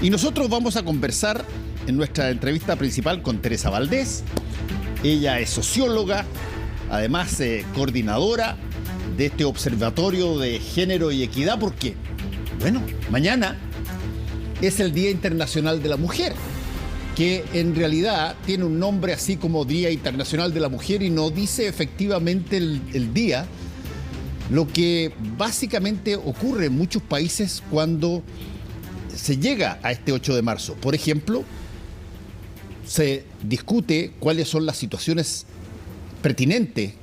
Y nosotros vamos a conversar en nuestra entrevista principal con Teresa Valdés. Ella es socióloga, además coordinadora de este Observatorio de Género y Equidad, porque, bueno, mañana es el Día Internacional de la Mujer, que en realidad tiene un nombre así como Día Internacional de la Mujer y no dice efectivamente el día, lo que básicamente ocurre en muchos países cuando se llega a este 8 de marzo. Por ejemplo, se discute cuáles son las situaciones pertinentes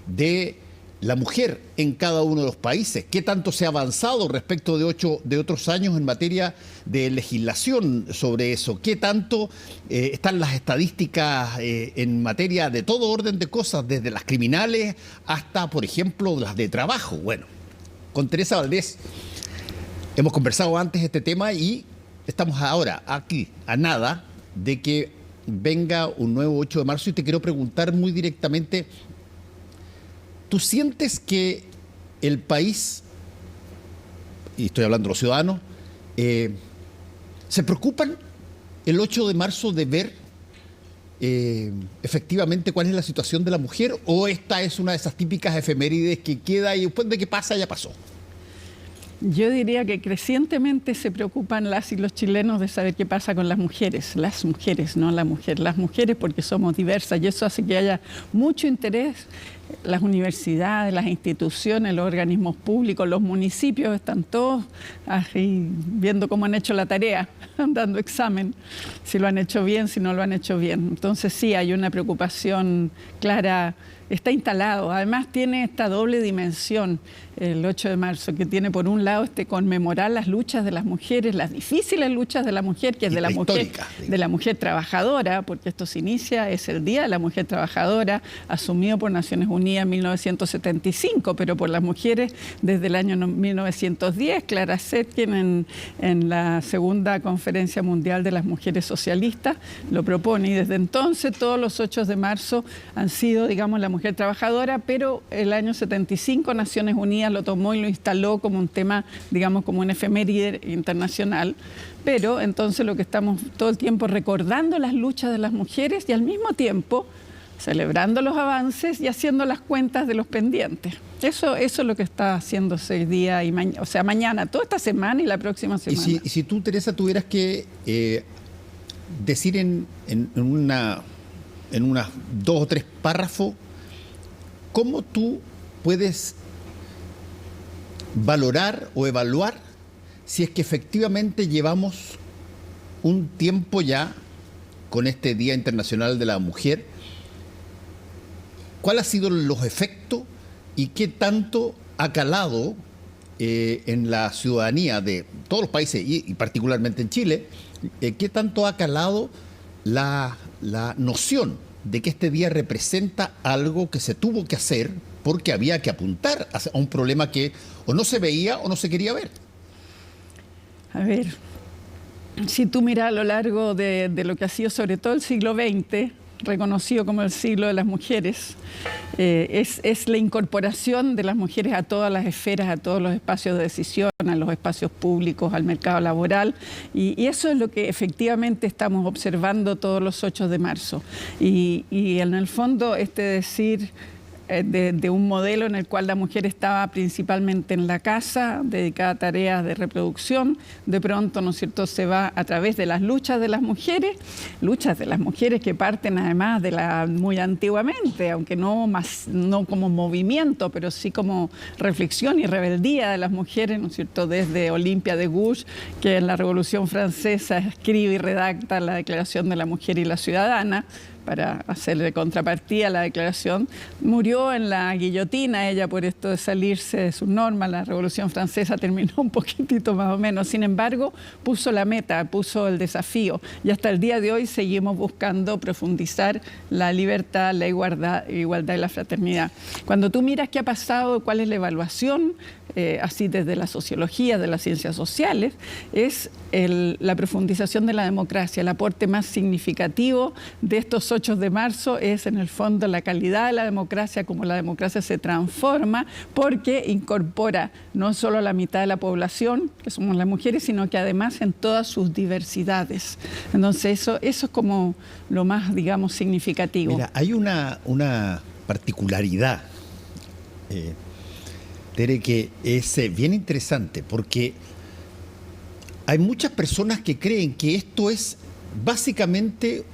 de la mujer en cada uno de los países, qué tanto se ha avanzado respecto de otros años en materia de legislación sobre eso, qué tanto están las estadísticas en materia de todo orden de cosas, desde las criminales hasta, por ejemplo, las de trabajo. Bueno, con Teresa Valdés hemos conversado antes este tema y estamos ahora aquí a nada de que venga un nuevo 8 de marzo y te quiero preguntar muy directamente, ¿tú sientes que el país, y estoy hablando de los ciudadanos, se preocupan el 8 de marzo de ver efectivamente cuál es la situación de la mujer, o esta es una de esas típicas efemérides que queda y después de que pasa ya pasó? Yo diría que crecientemente se preocupan las y los chilenos de saber qué pasa con las mujeres, no la mujer, las mujeres, porque somos diversas y eso hace que haya mucho interés. Las universidades, las instituciones, los organismos públicos, los municipios están todos ahí viendo cómo han hecho la tarea, dando examen, si lo han hecho bien, si no lo han hecho bien. Entonces sí, hay una preocupación clara, está instalado. Además tiene esta doble dimensión el 8 de marzo, que tiene por un lado conmemorar las luchas de las mujeres, las difíciles luchas de la mujer, que es de la mujer trabajadora, porque esto se inicia, es el Día de la Mujer Trabajadora, asumido por Naciones Unidas en 1975, pero por las mujeres desde el año 1910. Clara Zetkin en la segunda Conferencia Mundial de las Mujeres Socialistas lo propone, y desde entonces todos los 8 de marzo han sido, digamos, la mujer trabajadora, pero el año 75 Naciones Unidas lo tomó y lo instaló como un tema, digamos, como una efeméride internacional. Pero entonces lo que estamos todo el tiempo recordando las luchas de las mujeres y al mismo tiempo celebrando los avances y haciendo las cuentas de los pendientes. Eso es lo que está haciéndose hoy día y mañana, o sea, mañana, toda esta semana y la próxima semana. Y si tú, Teresa, tuvieras que decir en unas 2 o 3 párrafos, ¿cómo tú puedes valorar o evaluar si es que efectivamente llevamos un tiempo ya con este Día Internacional de la Mujer? ¿Cuáles han sido los efectos y qué tanto ha calado en la ciudadanía de todos los países y particularmente en Chile? ¿Qué tanto ha calado la noción de que este día representa algo que se tuvo que hacer porque había que apuntar a un problema que o no se veía o no se quería ver? A ver, si tú miras a lo largo de lo que ha sido sobre todo el siglo XX, reconocido como el siglo de las mujeres, es la incorporación de las mujeres a todas las esferas, a todos los espacios de decisión, a los espacios públicos, al mercado laboral, y eso es lo que efectivamente estamos observando todos los 8 de marzo. Y en el fondo, decir de un modelo en el cual la mujer estaba principalmente en la casa, dedicada a tareas de reproducción, de pronto, ¿no es cierto?, se va a través de las luchas de las mujeres que parten además muy antiguamente, aunque no como movimiento, pero sí como reflexión y rebeldía de las mujeres, ¿no es cierto?, desde Olimpia de Gouges, que en la Revolución Francesa escribe y redacta la Declaración de la Mujer y la Ciudadana, para hacerle contrapartida a la declaración. Murió en la guillotina ella por esto de salirse de sus normas. La Revolución Francesa terminó un poquitito más o menos. Sin embargo, puso la meta, puso el desafío. Y hasta el día de hoy seguimos buscando profundizar la libertad, la igualdad y la fraternidad. Cuando tú miras qué ha pasado, cuál es la evaluación, así desde la sociología, de las ciencias sociales, es la profundización de la democracia, el aporte más significativo de estos 8 de marzo es en el fondo la calidad de la democracia, cómo la democracia se transforma, porque incorpora no solo a la mitad de la población, que somos las mujeres, sino que además en todas sus diversidades. Entonces eso es como lo más, digamos, significativo. Mira, hay una particularidad, Tere, que es bien interesante, porque hay muchas personas que creen que esto es básicamente,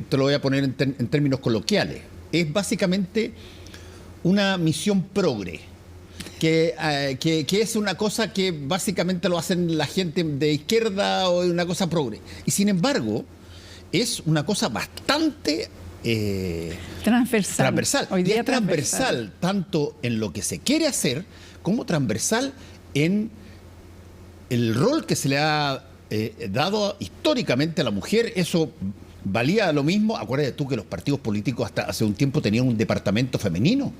te lo voy a poner en términos coloquiales, es básicamente una misión progre, que es una cosa que básicamente lo hacen la gente de izquierda o una cosa progre. Y sin embargo, es una cosa bastante transversal. Hoy día y es transversal tanto en lo que se quiere hacer como transversal en el rol que se le ha dado históricamente a la mujer. Eso valía lo mismo. Acuérdate tú que los partidos políticos hasta hace un tiempo tenían un departamento femenino.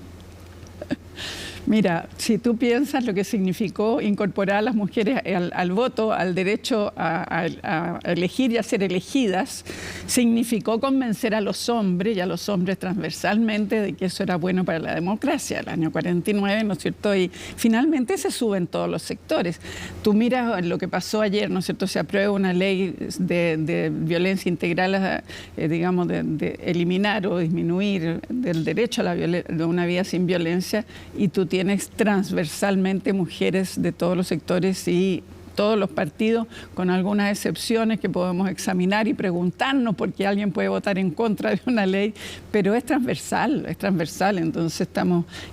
Mira, si tú piensas lo que significó incorporar a las mujeres al voto, al derecho a elegir y a ser elegidas, significó convencer a los hombres y a los hombres transversalmente de que eso era bueno para la democracia, el año 49, ¿no es cierto? Y finalmente se sube en todos los sectores. Tú miras lo que pasó ayer, ¿no es cierto? Se aprueba una ley de violencia integral, digamos, de eliminar o disminuir del derecho a una vida sin violencia, y tú tienes transversalmente mujeres de todos los sectores y todos los partidos, con algunas excepciones que podemos examinar y preguntarnos por qué alguien puede votar en contra de una ley, pero es transversal, entonces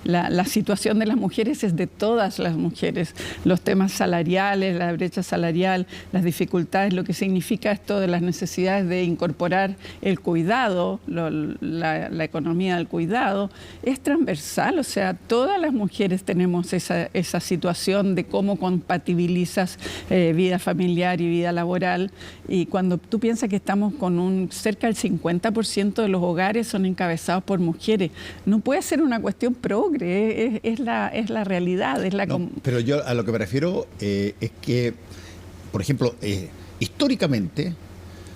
la situación de las mujeres es de todas las mujeres, los temas salariales, la brecha salarial, las dificultades, lo que significa esto de las necesidades de incorporar el cuidado, la economía del cuidado, es transversal, o sea, todas las mujeres tenemos esa situación de cómo compatibilizas vida familiar y vida laboral, y cuando tú piensas que estamos con cerca del 50% de los hogares son encabezados por mujeres, no puede ser una cuestión progre, es la realidad. Pero yo a lo que me refiero es que, por ejemplo, históricamente,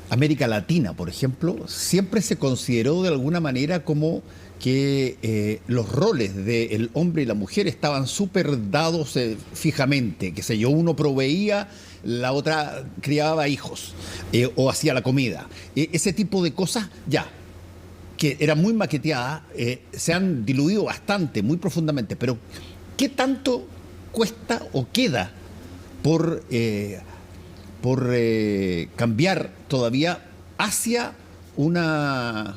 América Latina, por ejemplo, siempre se consideró de alguna manera como que los roles del hombre y la mujer estaban súper dados fijamente, qué sé yo, uno proveía, la otra criaba hijos o hacía la comida. Ese tipo de cosas ya, que eran muy maqueteadas, se han diluido bastante, muy profundamente, pero ¿qué tanto cuesta o queda por cambiar todavía hacia una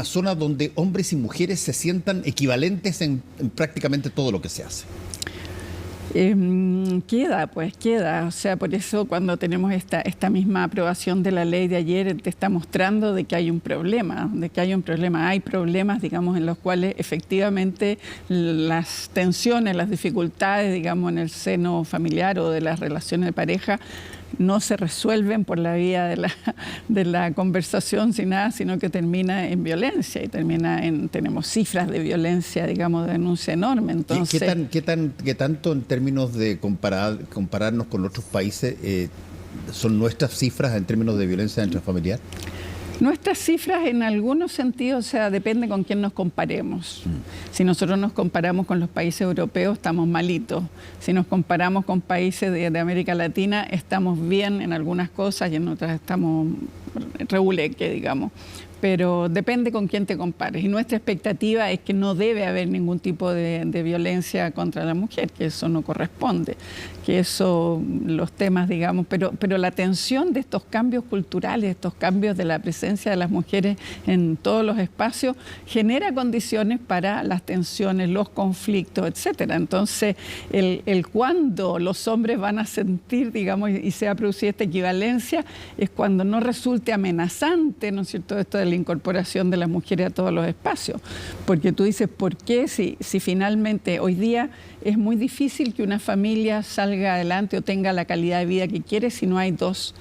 zona donde hombres y mujeres se sientan equivalentes en prácticamente todo lo que se hace? Queda. O sea, por eso cuando tenemos esta misma aprobación de la ley de ayer, te está mostrando de que hay un problema, Hay problemas, digamos, en los cuales efectivamente las tensiones, las dificultades, digamos, en el seno familiar o de las relaciones de pareja no se resuelven por la vía de la conversación sin nada, sino que termina en violencia y tenemos cifras de violencia, digamos, de denuncia enorme. Entonces, ¿Qué tanto en términos de compararnos con otros países son nuestras cifras en términos de violencia intrafamiliar? Nuestras cifras en algunos sentidos, o sea, depende con quién nos comparemos. Si nosotros nos comparamos con los países europeos, estamos malitos. Si nos comparamos con países de América Latina, estamos bien en algunas cosas y en otras estamos reguleque, digamos. Pero depende con quién te compares. Y nuestra expectativa es que no debe haber ningún tipo de violencia contra la mujer, que eso no corresponde, que eso, los temas, digamos, pero la tensión de estos cambios culturales, estos cambios de la presencia de las mujeres en todos los espacios, genera condiciones para las tensiones, los conflictos, etcétera. Entonces, el cuando los hombres van a sentir, digamos, y se va a producir esta equivalencia, es cuando no resulte amenazante, ¿no es cierto?, esto de la incorporación de las mujeres a todos los espacios. Porque tú dices, ¿por qué si finalmente hoy día es muy difícil que una familia salga adelante o tenga la calidad de vida que quiere si no hay dos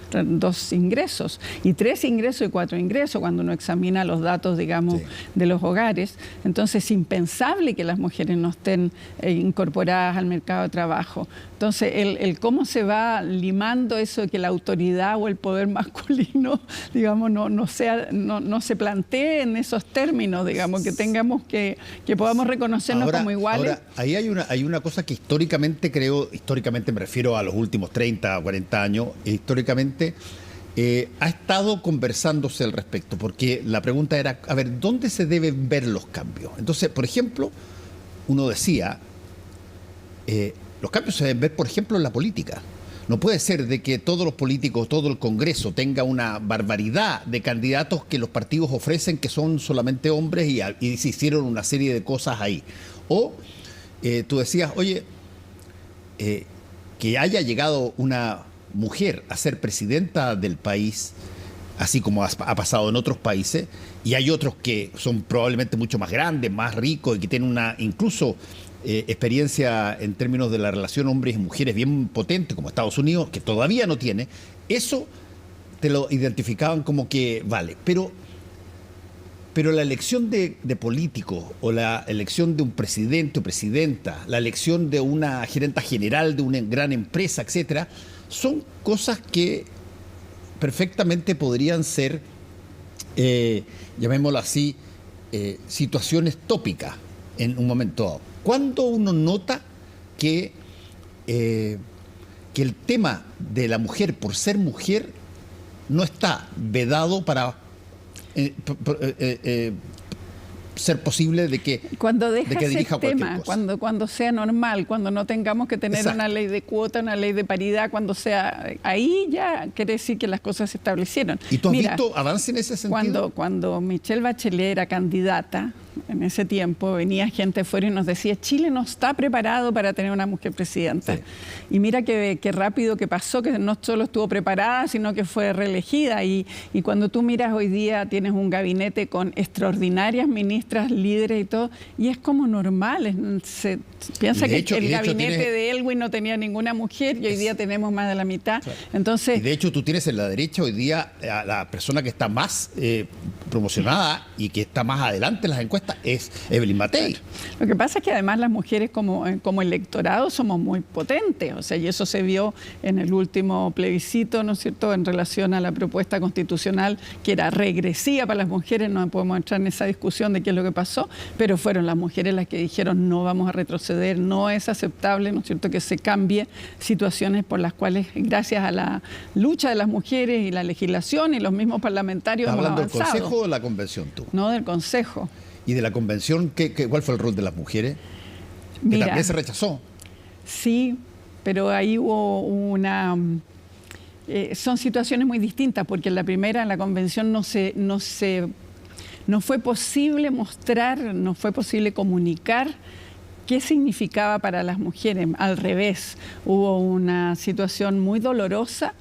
ingresos, y 3 ingresos y 4 ingresos cuando uno examina los datos, digamos, de los hogares. Entonces es impensable que las mujeres no estén incorporadas al mercado de trabajo. Entonces el cómo se va limando eso de que la autoridad o el poder masculino, digamos, no se plantee en esos términos, digamos, que tengamos que podamos reconocernos como iguales. Ahora, ahí hay una cosa que históricamente me refiero a los últimos 30 o 40 años, históricamente ha estado conversándose al respecto, porque la pregunta era, a ver, ¿dónde se deben ver los cambios? Entonces, por ejemplo, uno decía, los cambios se deben ver, por ejemplo, en la política. No puede ser de que todos los políticos, todo el Congreso tenga una barbaridad de candidatos que los partidos ofrecen que son solamente hombres y se hicieron una serie de cosas ahí. O tú decías, oye, que haya llegado una mujer a ser presidenta del país, así como ha pasado en otros países, y hay otros que son probablemente mucho más grandes, más ricos y que tienen una incluso experiencia en términos de la relación hombres y mujeres bien potente, como Estados Unidos, que todavía no tiene, eso te lo identificaban como que vale. Pero la elección de políticos o la elección de un presidente o presidenta, la elección de una gerenta general de una gran empresa, etcétera, son cosas que perfectamente podrían ser, llamémoslo así, situaciones tópicas en un momento dado. ¿Cuándo uno nota que el tema de la mujer por ser mujer no está vedado para ser posible de que dirija cualquier cosa? Cuando sea normal, cuando no tengamos que tener una ley de cuota, una ley de paridad, cuando sea ahí ya quiere decir que las cosas se establecieron. ¿Y tú has visto avance en ese sentido? Cuando Michelle Bachelet era candidata, en ese tiempo venía gente fuera y nos decía, Chile no está preparado para tener una mujer presidenta. Sí. Y mira qué rápido que pasó, que no solo estuvo preparada, sino que fue reelegida. Y cuando tú miras hoy día, tienes un gabinete con extraordinarias ministras, líderes y todo, y es como normal. Se piensa que el gabinete de Elwin no tenía ninguna mujer y hoy día tenemos más de la mitad. Claro. Entonces, y de hecho tú tienes en la derecha hoy día a la persona que está más promocionada y que está más adelante en las encuestas es Evelyn Matei. Lo que pasa es que además las mujeres como electorado somos muy potentes, o sea, y eso se vio en el último plebiscito, ¿no es cierto?, en relación a la propuesta constitucional que era regresiva para las mujeres. No podemos entrar en esa discusión de qué es lo que pasó, pero fueron las mujeres las que dijeron no vamos a retroceder, no es aceptable, ¿no es cierto?, que se cambie situaciones por las cuales, gracias a la lucha de las mujeres y la legislación y los mismos parlamentarios hemos avanzado. ¿Hablando del Consejo o de la Convención tú? No, del Consejo. ¿Y de la Convención cuál fue el rol de las mujeres? Que también se rechazó. Sí, pero ahí hubo son situaciones muy distintas, porque en la primera, en la Convención, no fue posible mostrar, no fue posible comunicar qué significaba para las mujeres. Al revés, hubo una situación muy dolorosa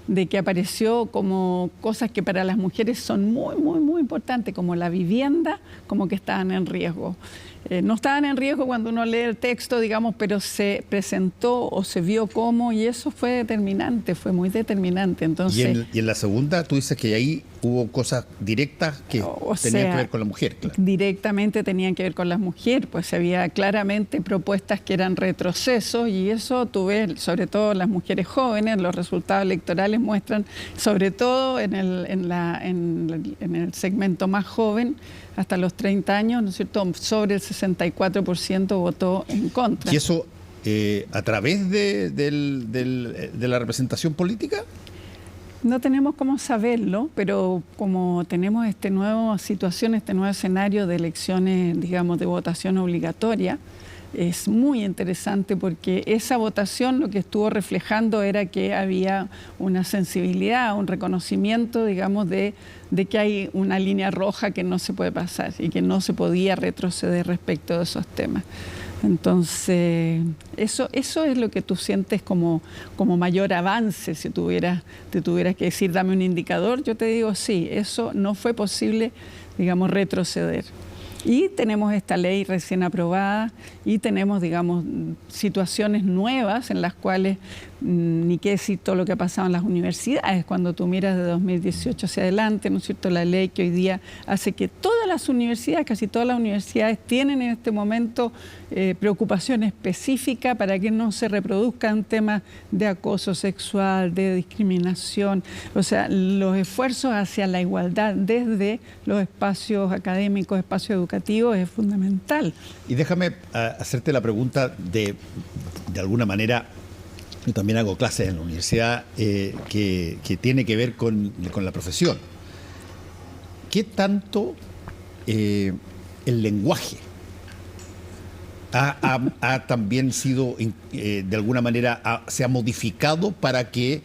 de que apareció como cosas que para las mujeres son muy, muy, muy importantes, como la vivienda, como que estaban en riesgo. No estaban en riesgo cuando uno lee el texto, digamos, pero se presentó o se vio cómo, y eso fue determinante, fue muy determinante. Entonces, y en la segunda, tú dices que ahí hubo cosas directas que tenían que ver con la mujer. Claro. Directamente tenían que ver con las mujeres, pues había claramente propuestas que eran retrocesos, y eso tú ves, sobre todo las mujeres jóvenes, los resultados electorales muestran, sobre todo en el segmento más joven, hasta los 30 años, ¿no es cierto?, sobre el 64% votó en contra. ¿Y eso a través de la representación política? No tenemos cómo saberlo, pero como tenemos esta nueva situación, este nuevo escenario de elecciones, digamos, de votación obligatoria, es muy interesante porque esa votación lo que estuvo reflejando era que había una sensibilidad, un reconocimiento, digamos, de que hay una línea roja que no se puede pasar y que no se podía retroceder respecto de esos temas. Entonces, eso es lo que tú sientes como mayor avance. Si te tuvieras que decir, dame un indicador, yo te digo, sí, eso no fue posible, digamos, retroceder. Y tenemos esta ley recién aprobada y tenemos, digamos, situaciones nuevas en las cuales, ni qué decir todo lo que ha pasado en las universidades. Cuando tú miras de 2018 hacia adelante, ¿no es cierto?, la ley que hoy día hace que todas las universidades, casi todas las universidades, tienen en este momento preocupación específica para que no se reproduzcan temas de acoso sexual, de discriminación. O sea, los esfuerzos hacia la igualdad desde los espacios académicos, espacios educativos, es fundamental. Y déjame hacerte la pregunta de alguna manera, yo también hago clases en la universidad que tiene que ver con la profesión. ¿Qué tanto el lenguaje ha también sido, de alguna manera, se ha modificado para que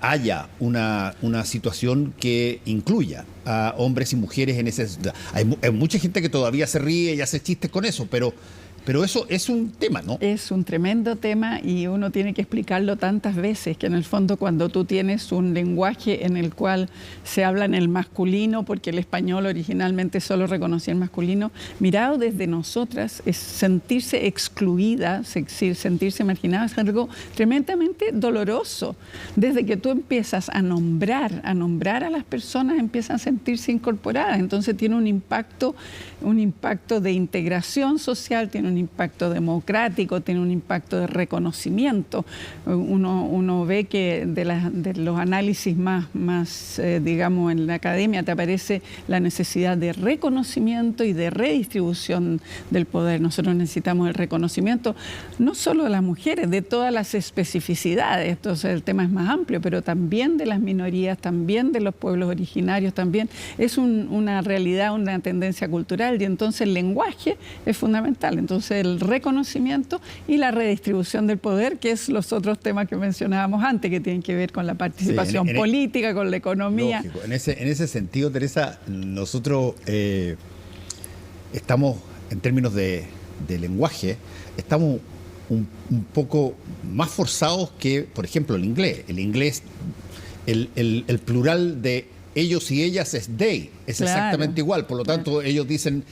haya una situación que incluya a hombres y mujeres en ese... Hay mucha gente que todavía se ríe y hace chistes con eso, pero eso es un tema, ¿no? Es un tremendo tema y uno tiene que explicarlo tantas veces, que en el fondo cuando tú tienes un lenguaje en el cual se habla en el masculino, porque el español originalmente solo reconocía el masculino, mirado desde nosotras, es sentirse excluida, sentirse marginada, es algo tremendamente doloroso. Desde que tú empiezas a nombrar a las personas, empiezan a sentirse incorporadas. Entonces tiene un impacto de integración social, tiene un impacto democrático, tiene un impacto de reconocimiento. Uno ve que de los análisis más digamos, en la academia te aparece la necesidad de reconocimiento y de redistribución del poder. Nosotros necesitamos el reconocimiento no solo de las mujeres, de todas las especificidades. Entonces el tema es más amplio, pero también de las minorías, también de los pueblos originarios, también es una realidad, una tendencia cultural, y entonces el lenguaje es fundamental. Entonces el reconocimiento y la redistribución del poder, que es los otros temas que mencionábamos antes, que tienen que ver con la participación política, con la economía. Lógico. En ese sentido, Teresa, nosotros estamos, en términos de lenguaje, estamos un poco más forzados que, por ejemplo, el inglés. El inglés, el plural de ellos y ellas es they, es claro, exactamente igual. Por lo tanto, ellos dicen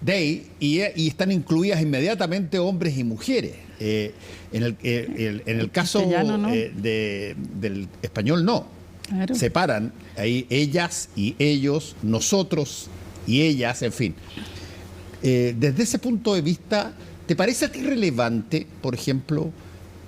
they y están incluidas inmediatamente hombres y mujeres. En el caso no. Del español no. Claro. Separan ahí ellas y ellos, nosotros y ellas, en fin. Desde ese punto de vista, ¿te parece a ti relevante, por ejemplo,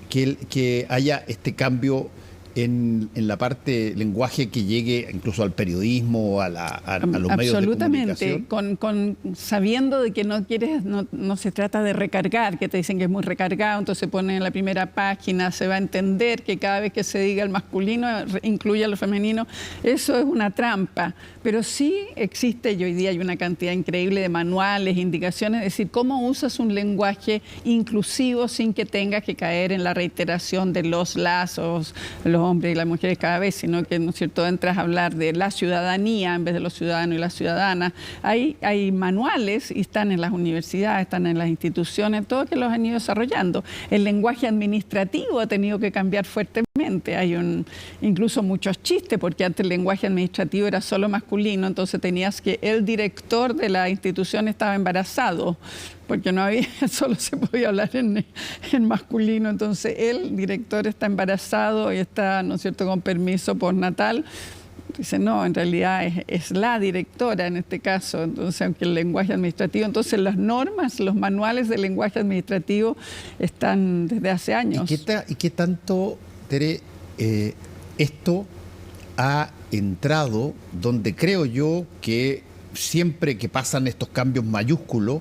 que haya este cambio en la parte lenguaje que llegue incluso al periodismo, a los medios de comunicación? Absolutamente, sabiendo de que no se trata de recargar, que te dicen que es muy recargado, entonces ponen en la primera página, se va a entender que cada vez que se diga el masculino incluye a lo femenino. Eso es una trampa, pero sí existe, y hoy día hay una cantidad increíble de manuales, indicaciones, es decir, cómo usas un lenguaje inclusivo sin que tengas que caer en la reiteración de los lazos, los hombres y las mujeres cada vez, sino que, ¿no es cierto?, entras a hablar de la ciudadanía en vez de los ciudadanos y las ciudadanas. Hay manuales y están en las universidades, están en las instituciones, todo que los han ido desarrollando. El lenguaje administrativo ha tenido que cambiar fuertemente. Hay incluso muchos chistes, porque antes el lenguaje administrativo era solo masculino, entonces tenías que el director de la institución estaba embarazado, porque no había, solo se podía hablar en masculino, entonces el director está embarazado y está, ¿no es cierto?, con permiso postnatal. Dice, no, en realidad es la directora en este caso, entonces aunque el lenguaje administrativo, entonces las normas, los manuales del lenguaje administrativo están desde hace años. ¿Y qué tanto, Tere, esto ha entrado donde creo yo que siempre que pasan estos cambios mayúsculos,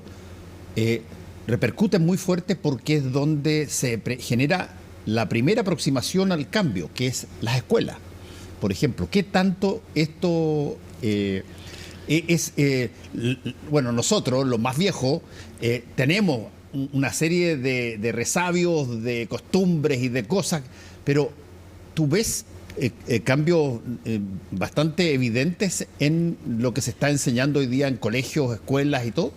repercuten muy fuerte, porque es donde se genera la primera aproximación al cambio, que es las escuelas? Por ejemplo, ¿qué tanto esto bueno, nosotros, los más viejos, tenemos una serie de resabios, de costumbres y de cosas, pero tú ves cambios bastante evidentes en lo que se está enseñando hoy día en colegios, escuelas y todo?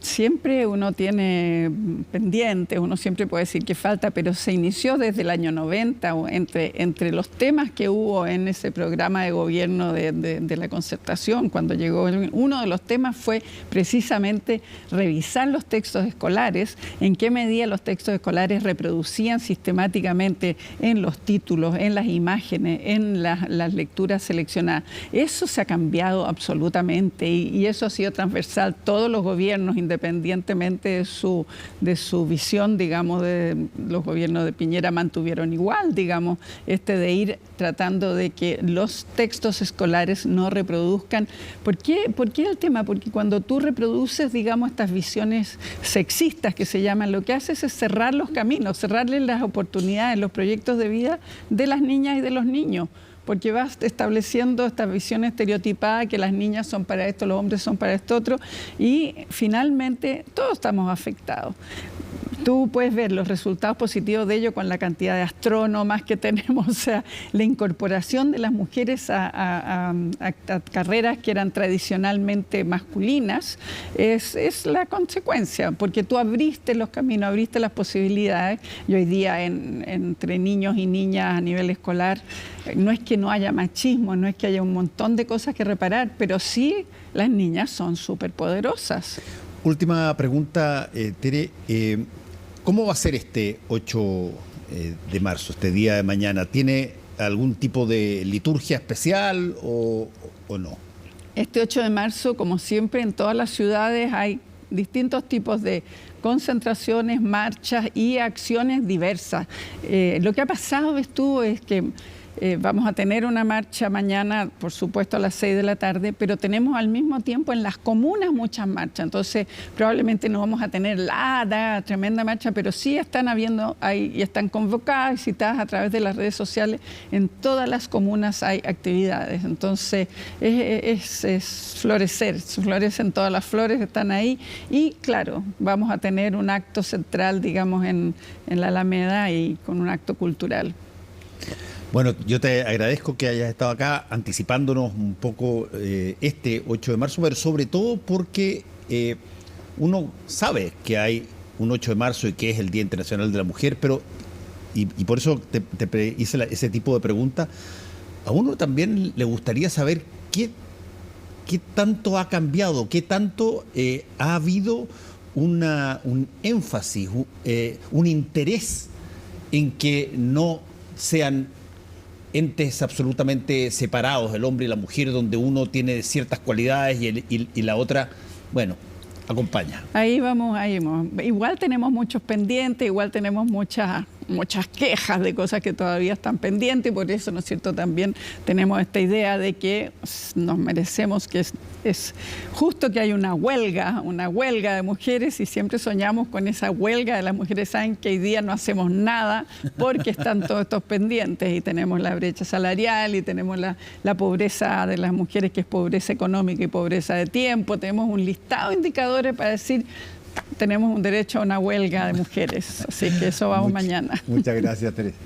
Siempre uno tiene pendientes, uno siempre puede decir que falta, pero se inició desde el año 90, entre los temas que hubo en ese programa de gobierno de la concertación, cuando llegó, uno de los temas fue precisamente revisar los textos escolares, en qué medida los textos escolares reproducían sistemáticamente en los títulos, en las imágenes, en las lecturas seleccionadas. Eso se ha cambiado absolutamente y eso ha sido transversal. Todos los gobiernos, independientemente de su visión, digamos, de los gobiernos de Piñera mantuvieron igual, digamos, de ir tratando de que los textos escolares no reproduzcan. ¿Por qué el tema? Porque cuando tú reproduces, digamos, estas visiones sexistas que se llaman, lo que haces es cerrar los caminos, cerrarles las oportunidades, los proyectos de vida de las niñas y de los niños, porque vas estableciendo esta visión estereotipada que las niñas son para esto, los hombres son para esto otro, y finalmente todos estamos afectados. Tú puedes ver los resultados positivos de ello con la cantidad de astrónomas que tenemos, o sea, la incorporación de las mujeres a carreras que eran tradicionalmente masculinas es la consecuencia, porque tú abriste los caminos, abriste las posibilidades, y hoy día entre niños y niñas a nivel escolar, no es que no haya machismo, no es que haya un montón de cosas que reparar, pero sí las niñas son súper poderosas. Última pregunta, Tere. ¿Cómo va a ser este 8 de marzo, este día de mañana? ¿Tiene algún tipo de liturgia especial o no? Este 8 de marzo, como siempre, en todas las ciudades hay distintos tipos de concentraciones, marchas y acciones diversas. Lo que ha pasado, ves tú, es que vamos a tener una marcha mañana, por supuesto, a las 6 de la tarde, pero tenemos al mismo tiempo en las comunas muchas marchas. Entonces, probablemente no vamos a tener la tremenda marcha, pero sí están habiendo y están convocadas y citadas a través de las redes sociales. En todas las comunas hay actividades. Entonces, es florecer, florecen todas las flores, están ahí. Y claro, vamos a tener un acto central, digamos, en la Alameda y con un acto cultural. Bueno, yo te agradezco que hayas estado acá anticipándonos un poco este 8 de marzo, pero sobre todo porque uno sabe que hay un 8 de marzo y que es el Día Internacional de la Mujer, pero, y por eso te hice ese tipo de pregunta, a uno también le gustaría saber qué tanto ha cambiado, qué tanto ha habido un énfasis, un interés en que no sean entes absolutamente separados, el hombre y la mujer, donde uno tiene ciertas cualidades y la otra, bueno, acompaña. Ahí vamos. Igual tenemos muchos pendientes, igual tenemos muchas quejas de cosas que todavía están pendientes, y por eso, ¿no es cierto?, también tenemos esta idea de que nos merecemos, que es justo que hay una huelga de mujeres, y siempre soñamos con esa huelga de las mujeres. Saben que hoy día no hacemos nada porque están todos estos pendientes, y tenemos la brecha salarial, y tenemos la pobreza de las mujeres, que es pobreza económica y pobreza de tiempo. Tenemos un listado de indicadores para decir: tenemos un derecho a una huelga de mujeres. Así que eso vamos mañana. Muchas gracias, Teresa.